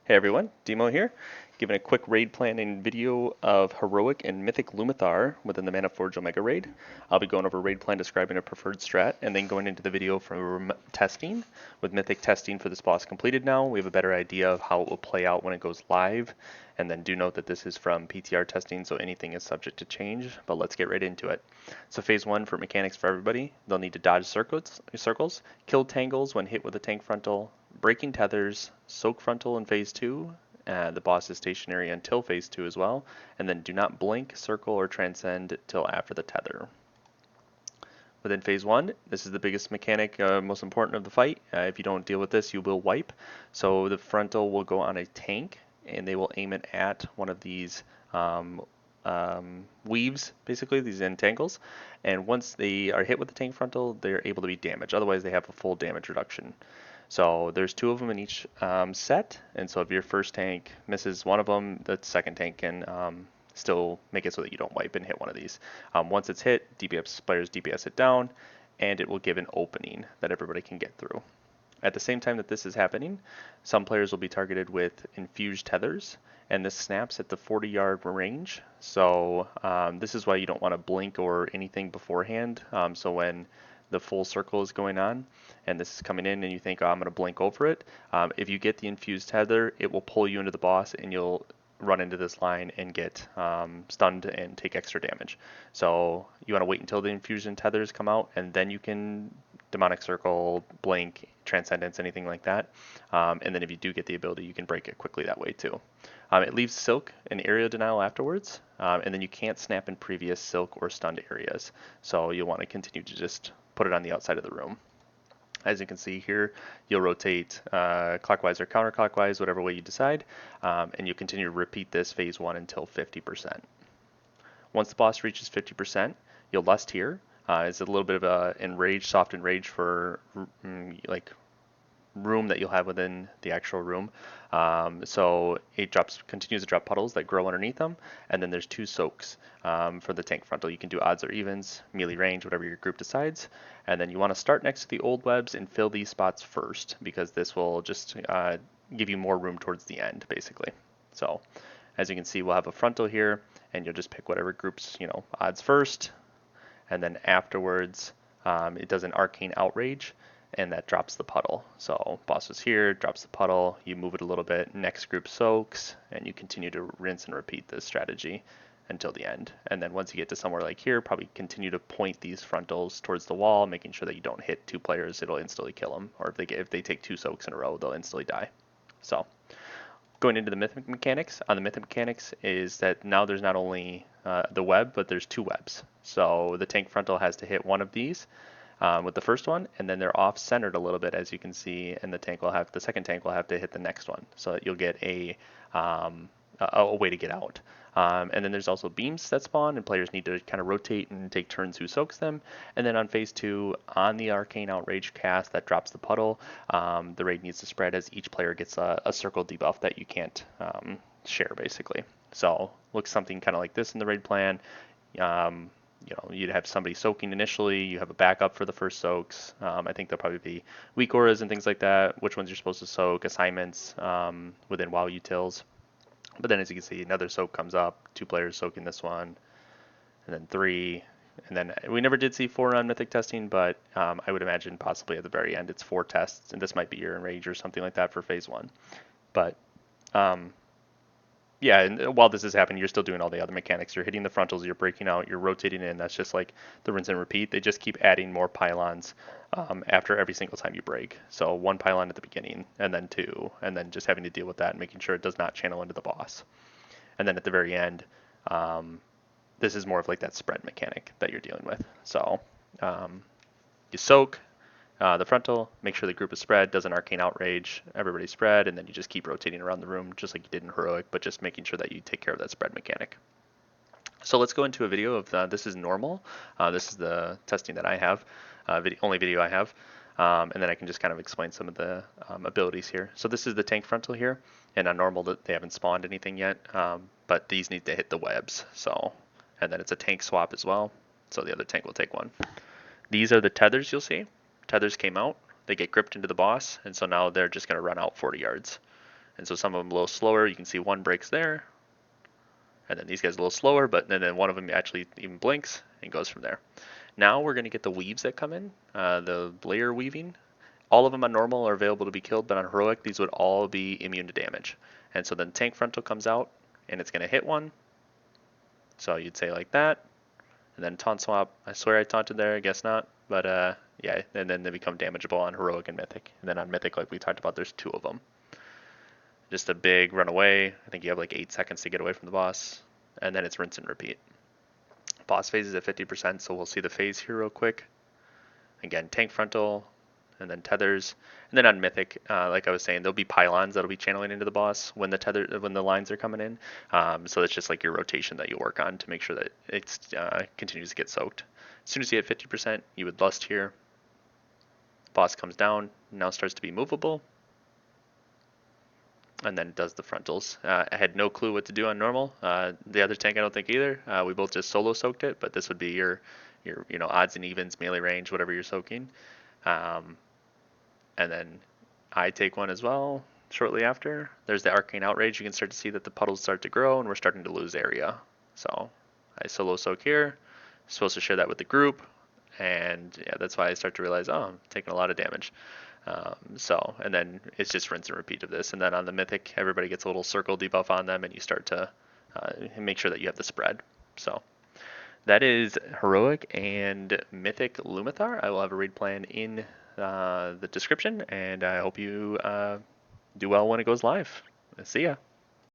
Hey everyone, Demo here, giving a quick raid planning video of Heroic and Mythic Loomithar within the Manaforge Omega raid. I'll be going over raid plan describing a preferred strat and then going into the video for testing. With Mythic testing for this boss completed now, we have a better idea of how it will play out when it goes live. And then do note that this is from PTR testing, so anything is subject to change, but let's get right into it. So phase 1 for mechanics for everybody, they'll need to dodge circles, kill tangles when hit with a tank frontal, breaking tethers, soak frontal in phase 2, the boss is stationary until phase 2 as well, and then do not blink, circle, or transcend till after the tether. Within phase 1, this is the biggest mechanic, most important of the fight. If you don't deal with this, you will wipe. So the frontal will go on a tank, and they will aim it at one of these weaves, basically, these entangles. And once they are hit with the tank frontal, they're able to be damaged. Otherwise, they have a full damage reduction. So there's 2 of them in each set, and so if your first tank misses one of them, the second tank can still make it so that you don't wipe and hit one of these. Once it's hit, DPS players DPS it down, and it will give an opening that everybody can get through. At the same time that this is happening, some players will be targeted with infused tethers, and this snaps at the 40-yard range. So this is why you don't want to blink or anything beforehand. So when the full circle is going on and this is coming in and you think, oh, I'm going to blink over it, if you get the infused tether, it will pull you into the boss and you'll run into this line and get stunned and take extra damage. So you want to wait until the infusion tethers come out, and then you can demonic circle, blink, transcendence, anything like that. And then if you do get the ability, you can break it quickly that way too. It leaves silk and area denial afterwards, and then you can't snap in previous silk or stunned areas. So you'll want to continue to just put it on the outside of the room. As you can see here, you'll rotate clockwise or counterclockwise, whatever way you decide, and you continue to repeat this phase 1 until 50%. Once the boss reaches 50%, you'll lust here. It's a little bit of a enrage, soft enrage for like room that you'll have within the actual room. So it continues to drop puddles that grow underneath them, and then there's 2 soaks for the tank frontal. You can do odds or evens, melee range, whatever your group decides. And then you want to start next to the old webs and fill these spots first, because this will just give you more room towards the end, basically. So as you can see, we'll have a frontal here, and you'll just pick whatever groups, odds first, and then afterwards it does an arcane outrage, and that drops the puddle. So boss is here, drops the puddle, you move it a little bit, next group soaks, and you continue to rinse and repeat this strategy until the end. And then once you get to somewhere like here, probably continue to point these frontals towards the wall, making sure that you don't hit 2 players, it'll instantly kill them. Or if they take 2 soaks in a row, they'll instantly die. So going into the mythic mechanics, on the mythic mechanics is that now there's not only the web, but there's 2 webs. So the tank frontal has to hit one of these with the first one, and then they're off centered a little bit, as you can see, and the second tank will have to hit the next one, so that you'll get a way to get out. And then there's also beams that spawn, and players need to kind of rotate and take turns who soaks them. And then on phase 2, on the arcane outrage cast that drops the puddle, the raid needs to spread as each player gets a circle debuff that you can't share, basically. So looks something kind of like this in the raid plan. You'd have somebody soaking initially, you have a backup for the first soaks. I think there'll probably be weak auras and things like that, which ones you're supposed to soak, assignments within WoW utils. But then as you can see, another soak comes up, 2 players soaking this one, and then 3. And then we never did see 4 on mythic testing, but I would imagine possibly at the very end it's 4 tests, and this might be your enrage or something like that for phase 1. But yeah, and while this is happening, you're still doing all the other mechanics. You're hitting the frontals, you're breaking out, you're rotating in. That's just like the rinse and repeat. They just keep adding more pylons after every single time you break. So 1 pylon at the beginning, and then 2, and then just having to deal with that and making sure it does not channel into the boss. And then at the very end, this is more of like that spread mechanic that you're dealing with. So you soak the frontal, make sure the group is spread, does an arcane outrage, everybody spread, and then you just keep rotating around the room just like you did in Heroic, but just making sure that you take care of that spread mechanic. So let's go into a video of this is normal. This is the testing that I have, only video I have, and then I can just kind of explain some of the abilities here. So this is the tank frontal here, and on normal they haven't spawned anything yet, but these need to hit the webs. So, and then it's a tank swap as well, so the other tank will take one. These are the tethers you'll see. Tethers came out, they get gripped into the boss, and so now they're just going to run out 40 yards. And so some of them a little slower. You can see one breaks there, and then these guys a little slower, but then one of them actually even blinks and goes from there. Now we're going to get the weaves that come in, the layer weaving. All of them on normal are available to be killed, but on heroic, these would all be immune to damage. And so then tank frontal comes out, and it's going to hit one. So you'd say like that, and then taunt swap. I swear I taunted there, I guess not. But yeah, and then they become damageable on heroic and mythic. And then on mythic, like we talked about, there's two of them. Just a big runaway. I think you have like 8 seconds to get away from the boss, and then it's rinse and repeat. Boss phase is at 50%, so we'll see the phase here real quick. Again, tank frontal, and then tethers, and then on mythic, like I was saying, there'll be pylons that'll be channeling into the boss when the lines are coming in. So it's just like your rotation that you work on to make sure that it continues to get soaked. As soon as you hit 50%, you would lust here. Boss comes down, now starts to be movable, and then it does the frontals. I had no clue what to do on normal. The other tank I don't think either. We both just solo soaked it, but this would be your odds and evens, melee range, whatever you're soaking. And then I take one as well shortly after. There's the Arcane Outrage. You can start to see that the puddles start to grow and we're starting to lose area. So I solo soak here. I'm supposed to share that with the group. And yeah, that's why I start to realize, oh, I'm taking a lot of damage. And then it's just rinse and repeat of this. And then on the Mythic, everybody gets a little circle debuff on them and you start to make sure that you have the spread. So that is Heroic and Mythic Loomithar. I will have a raid plan in the description, and I hope you do well when it goes live. See ya.